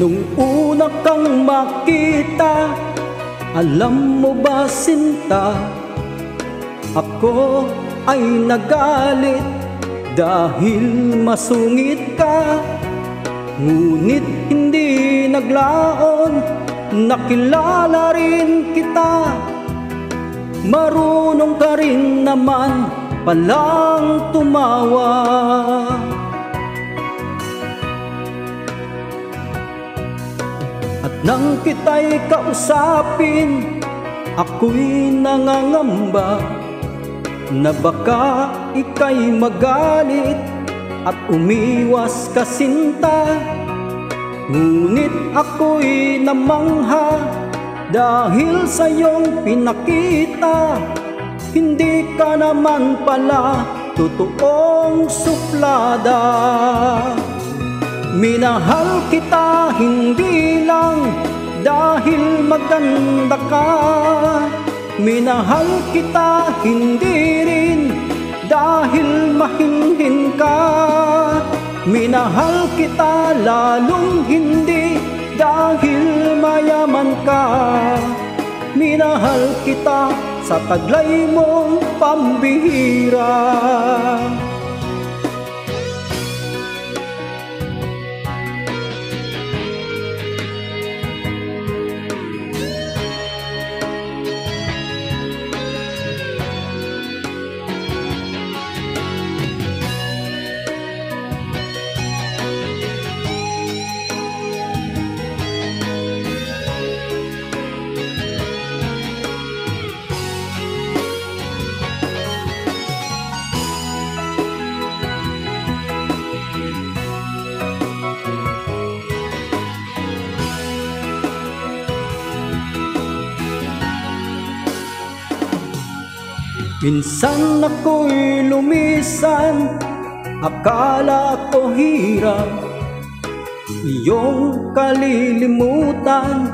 Nung una kang makita, alam mo ba sinta, ako ay nagalit dahil masungit ka. Ngunit hindi naglaon, nakilala rin kita. Marunong ka rin naman palang tumawa. At nang kita'y kausapin, ako'y nangangamba na baka ika'y magalit at umiwas ka sinta. Ngunit ako'y namangha dahil sa iyong pinakita, hindi ka naman pala totoong suplada. Minahal kita hindi lang dahil maganda ka, minahal kita hindi rin dahil mahinhin ka. Minahal kita lalong hindi dahil mayaman ka. Minahal kita sa taglay mong pambihira. Minsan ako'y lumisan, akala ko hirap iyong kalilimutan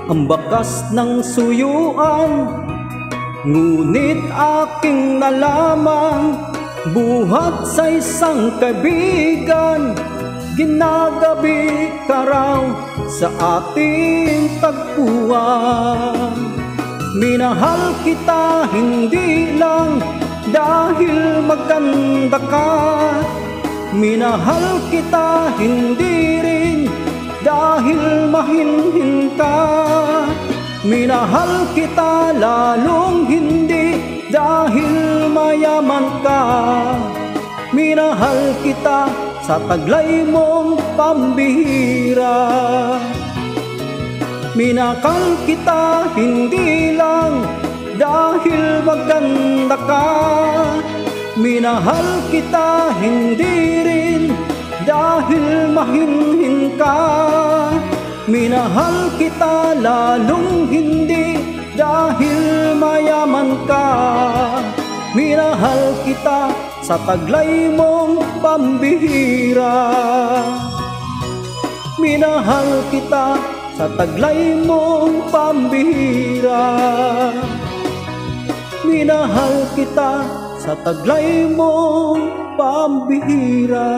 ang bakas ng suyuan. Ngunit aking nalaman, buhat sa isang kaibigan, ginagabi ka raw sa ating tagpuan. Minahal kita hindi lang dahil maganda ka, minahal kita hindi rin dahil mahinhin ka. Minahal kita lalong hindi dahil mayaman ka. Minahal kita sa taglay mong pambihira. Minahal kita hindi lang dahil maganda ka, minahal kita hindi rin dahil mahinhin ka. Minahal kita lalong hindi dahil mayaman ka. Minahal kita sa taglay mong pambihira. Minahal kita sa taglay mong pambihira. Minahal kita sa taglay mong pambihira.